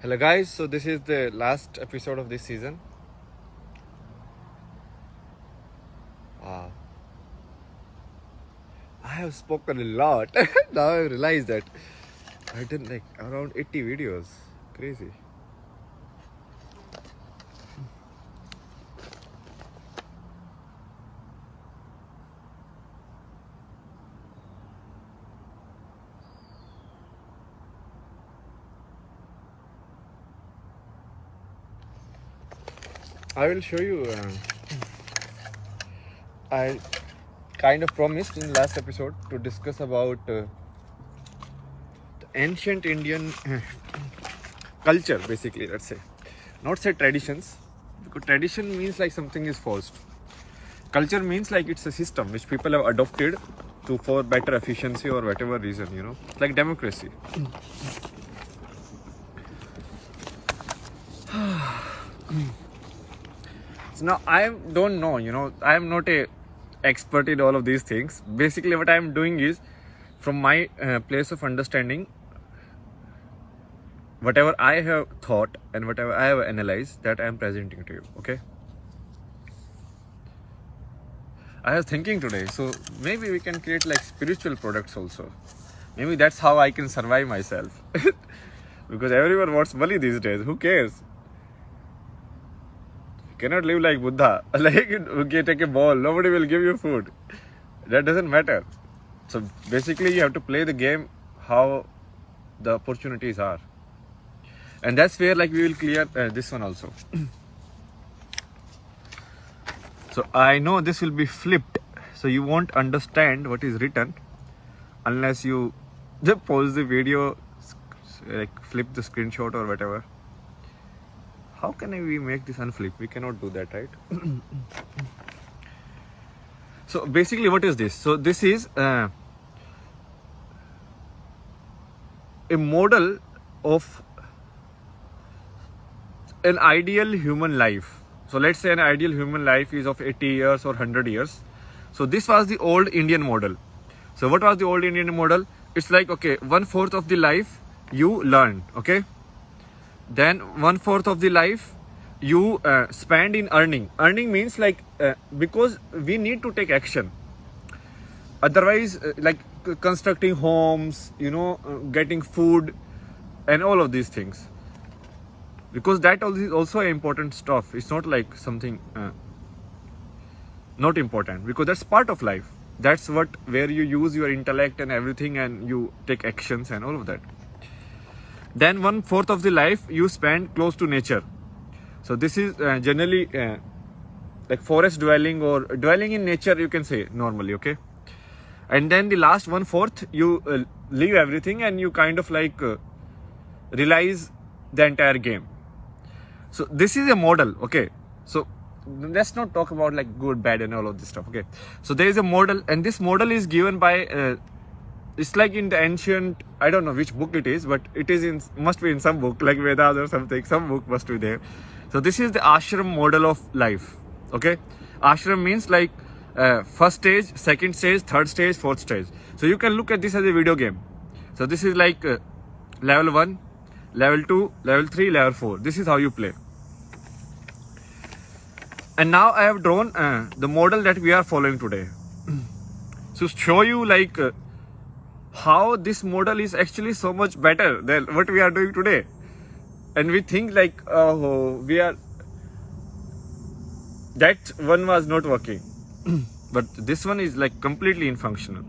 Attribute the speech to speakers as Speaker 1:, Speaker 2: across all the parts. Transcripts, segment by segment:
Speaker 1: Hello guys, so this is the last episode of this season. I have spoken a lot. Now I realize that I've done like around 80 videos. Crazy. I will show you. I kind of promised in the last episode to discuss about the ancient Indian culture, basically, let's say. Not say traditions, because tradition means like something is forced. Culture means like it's a system which people have adopted to for better efficiency or whatever reason, like democracy. So now I don't know, I am not a expert in all of these things. Basically what I am doing is, from my place of understanding, whatever I have thought and whatever I have analyzed, that I am presenting to you. Okay, I was thinking today, so maybe we can create like spiritual products also. Maybe that's how I can survive myself. Because everyone wants money these days. Who cares? You cannot live like Buddha. Like, okay, take a ball, nobody will give you food. That doesn't matter. So basically you have to play the game how the opportunities are. And that's where like we will clear this one also. So I know this will be flipped. So you won't understand what is written unless you just pause the video, like flip the screenshot or whatever. How can we make this unflip? We cannot do that, right? So basically what is this? So this is a model of an ideal human life. So let's say an ideal human life is of 80 years or 100 years. So this was the old Indian model. So what was the old Indian model? It's like, okay, 1/4 of the life you learn, okay? Then 1/4 of the life you spend in earning. Earning means like, because we need to take action. Otherwise, like constructing homes, getting food and all of these things. Because that is also important stuff. It's not like something not important, because that's part of life. That's where you use your intellect and everything, and you take actions and all of that. Then 1/4 of the life you spend close to nature. So this is generally like forest dwelling or dwelling in nature, you can say normally, okay? And then the last 1/4 you leave everything and you kind of like realize the entire game. So this is a model, okay? So let's not talk about like good, bad and all of this stuff, okay? So there is a model, and this model is given by it's like in the ancient, I don't know which book it is, but it is must be in some book like Vedas or something. Some book must be there. So this is the ashram model of life, okay? Ashram means like first stage, second stage, third stage, fourth stage. So you can look at this as a video game. So this is like level 1, level 2, level 3, level 4. This is how you play. And now I have drawn the model that we are following today. So show you like how this model is actually so much better than what we are doing today. And we think like, oh, that one was not working. But this one is like completely infunctional.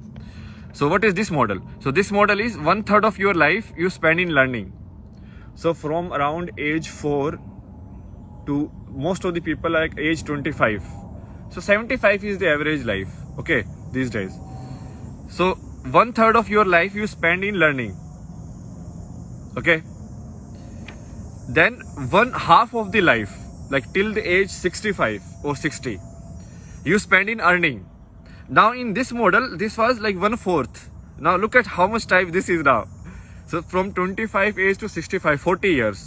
Speaker 1: So what is this model? So this model is 1/3 of your life you spend in learning. So from around age 4 to most of the people like age 25. So 75 is the average life, okay, these days. So 1/3 of your life you spend in learning, okay? Then 1/2 of the life, like till the age 65 or 60, you spend in earning. Now in this model, this was like 1/4. Now look at how much time this is now. So from 25 age to 65, 40 years.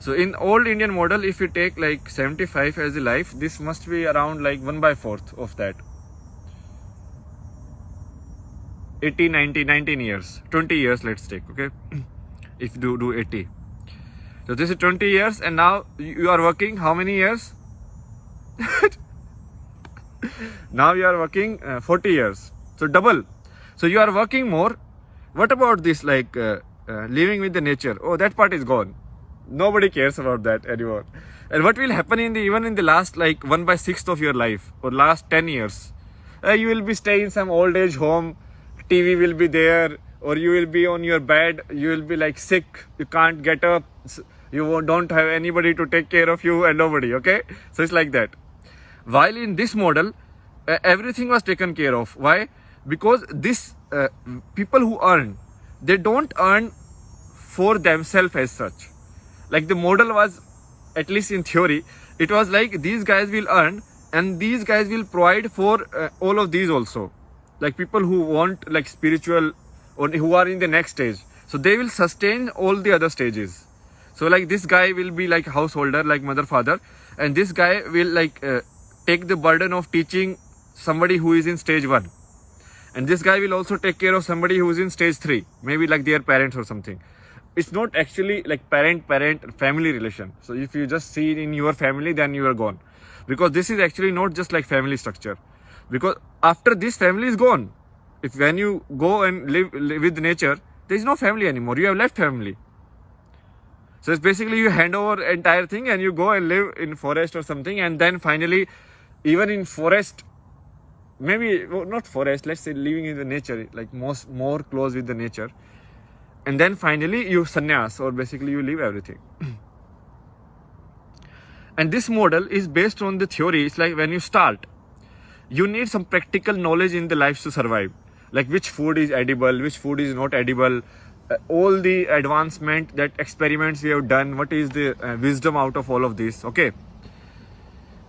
Speaker 1: So in old Indian model, if you take like 75 as a life, this must be around like 1/4 of that. 18, 19 years, 20 years let's take, okay? If you do 80. So this is 20 years, and now you are working how many years? Now you are working 40 years. So double. So you are working more. What about this, like living with the nature? Oh, that part is gone. Nobody cares about that anymore. And what will happen even in the last like 1/6 of your life or last 10 years? You will be staying in some old age home. TV will be there, or you will be on your bed. You will be like sick. You can't get up. Don't have anybody to take care of you, and nobody. Okay, so it's like that. While in this model, everything was taken care of. Why? Because this people who earn, they don't earn for themselves as such. Like the model was, at least in theory, it was like these guys will earn and these guys will provide for all of these also. Like people who want like spiritual or who are in the next stage. So they will sustain all the other stages. So like this guy will be like householder, like mother, father, and this guy will like take the burden of teaching somebody who is in stage 1. And this guy will also take care of somebody who is in stage 3, maybe like their parents or something. It's not actually like parent family relation. So if you just see it in your family, then you are gone, because this is actually not just like family structure. Because after this family is gone, if when you go and live with nature, there is no family anymore. You have left family. So it's basically you hand over entire thing and you go and live in forest or something, and then finally, even in forest, maybe not forest, let's say living in the nature, like more close with the nature, and then finally you sannyas, or basically you leave everything. And this model is based on the theory. It's like when you start, you need some practical knowledge in the life to survive, like which food is edible, which food is not edible, all the advancement, that experiments we have done, what is the wisdom out of all of this. Okay,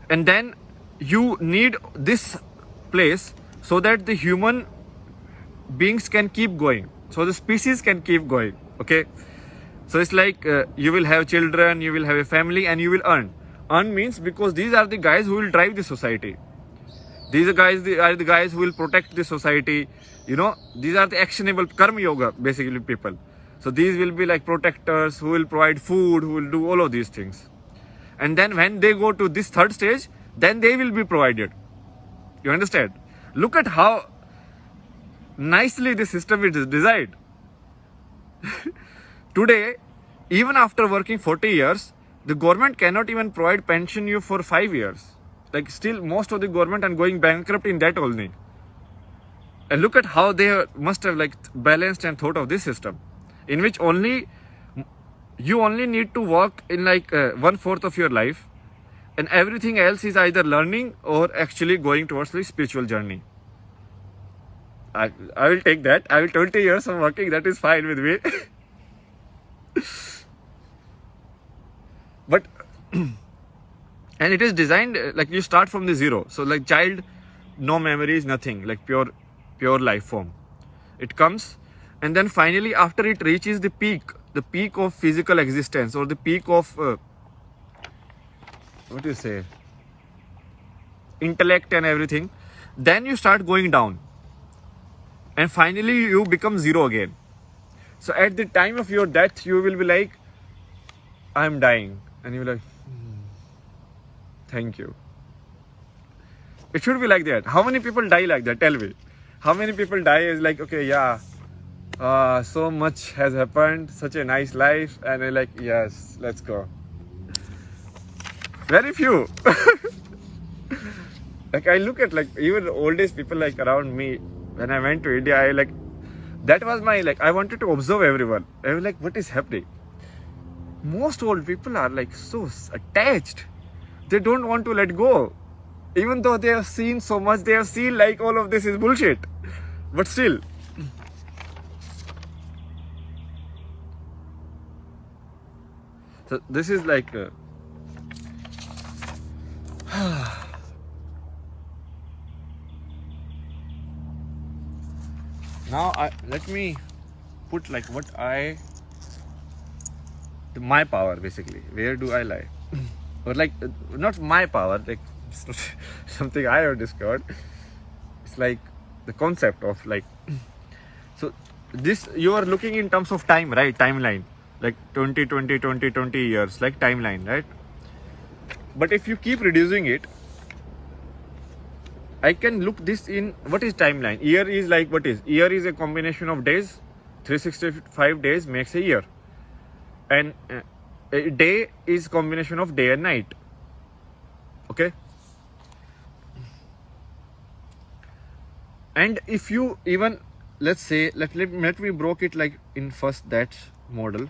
Speaker 1: and then you need this place so that the human beings can keep going, so the species can keep going. Okay, so it's like you will have children, you will have a family, and you will earn means, because these are the guys who will drive the society. These are the guys who will protect the society. These are the actionable karma yoga, basically people. So these will be like protectors who will provide food, who will do all of these things. And then when they go to this third stage, then they will be provided. You understand? Look at how nicely the system is designed. Today, even after working 40 years, the government cannot even provide pension you for 5 years. Like still most of the government are going bankrupt in that only. And look at how they must have like balanced and thought of this system, in which you only need to work in like 1/4 of your life, and everything else is either learning or actually going towards the spiritual journey. I will take that. I will 20 years of working, that is fine with me. But and it is designed like you start from the zero. So like child, no memories, nothing, like pure life form. It comes, and then finally after it reaches the peak of physical existence, or the peak of what do you say, intellect and everything, then you start going down, and finally you become zero again. So at the time of your death, you will be like, I'm dying, and you will be like, thank you. It should be like that. How many people die like that? Tell me. How many people die is like, okay, yeah, so much has happened, such a nice life, and they're like, yes, let's go. Very few. Like I look at like even the oldest people like around me. When I went to India, that was my I wanted to observe everyone. I was like, what is happening? Most old people are like so attached. They don't want to let go. Even though they have seen so much, they have seen like all of this is bullshit. But still. So this is like now let me put like my power basically. Where do I lie? Or like not my power, like something I have discovered. It's like the concept of like, so this you are looking in terms of time, right? Timeline. like 20, 20, 20, 20 years, like timeline, right? But if you keep reducing it, I can look this in what is timeline. Year is like what is? Year is a combination of days. 365 days makes a year. And a day is combination of day and night. Okay? And if you even, let's say, let me broke it like in first that model.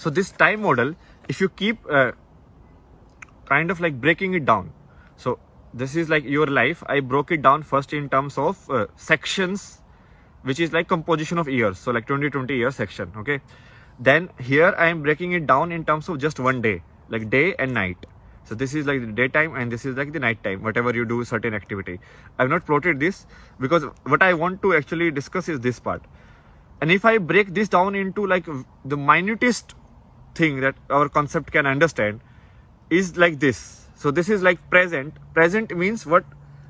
Speaker 1: So this time model, if you keep kind of like breaking it down. So this is like your life. I broke it down first in terms of sections, which is like composition of years. So like 20 year section. Okay. Then here I am breaking it down in terms of just one day, like day and night. So this is like the daytime and this is like the night time, whatever you do certain activity. I've not plotted this because what I want to actually discuss is this part. And if I break this down into like the minutest thing that our concept can understand is like this. So this is like present. Present means what?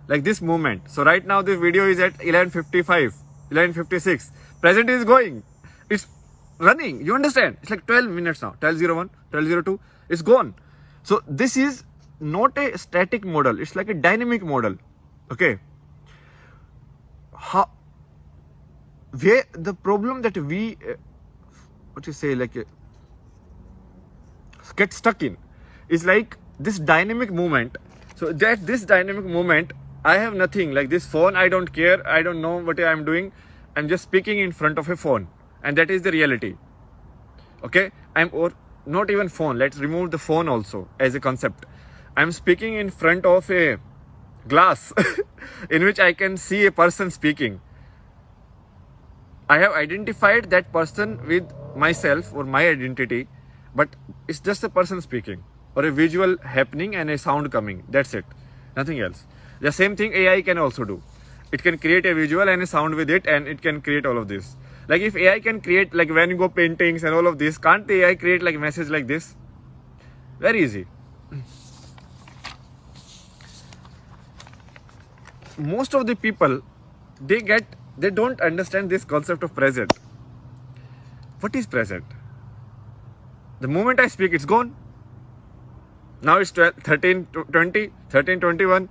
Speaker 1: Like this moment. So right now this video is at 11:55, 11:56. Present is going. It's running. You understand? It's like 12 minutes now. 12:01, 12:02. It's gone. So this is not a static model. It's like a dynamic model. Okay. Where the problem that we, what you say, like get stuck in is like this dynamic movement. So that this dynamic movement, I have nothing like this phone. I don't care. I don't know what I'm doing. I'm just speaking in front of a phone, and that is the reality. Okay, or not even phone. Let's remove the phone also as a concept. I'm speaking in front of a glass in which I can see a person speaking. I have identified that person with myself or my identity, but it's just a person speaking or a visual happening and a sound coming. That's it. Nothing else. The same thing AI can also do. It can create a visual and a sound with it, and it can create all of this. Like if AI can create like Van Gogh paintings and all of this, can't the AI create like message like this? Very easy. Most of the people, they don't understand this concept of present. What is present? The moment I speak, it's gone. Now it's 12, 13, 20, 13, 21.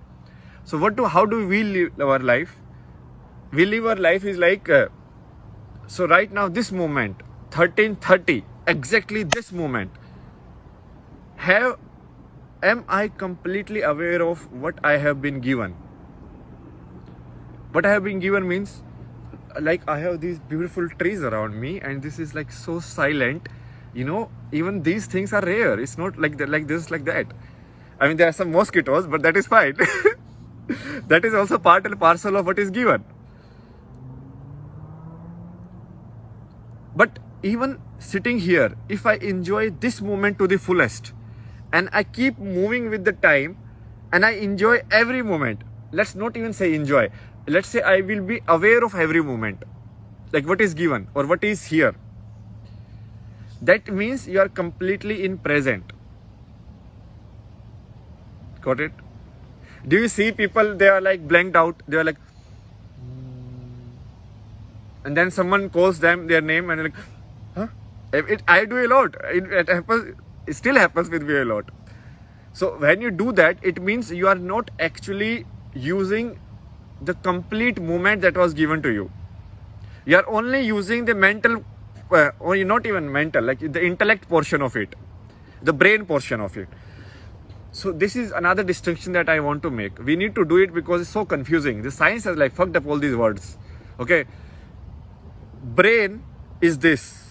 Speaker 1: So how do we live our life? We live our life is like, so right now this moment, 13:30, exactly this moment, am I completely aware of what I have been given? What I have been given means, like I have these beautiful trees around me and this is like so silent. You know, even these things are rare. It's not like that, like this, like that. I mean, there are some mosquitoes, but that is fine. That is also part and parcel of what is given. But even sitting here, if I enjoy this moment to the fullest and I keep moving with the time and I enjoy every moment, let's not even say enjoy. Let's say I will be aware of every moment, like what is given or what is here. That means you are completely in present. Got it? Do you see people, they are like blanked out. They are like, and then someone calls them their name and they're like, huh? I do a lot. It happens. It still happens with me a lot. So when you do that, it means you are not actually using the complete moment that was given to you. You are only using the mental, or not even mental, like the intellect portion of it, the brain portion of it. So this is another distinction that I want to make. We need to do it because it's so confusing. The science has like fucked up all these words. Okay. Brain is this.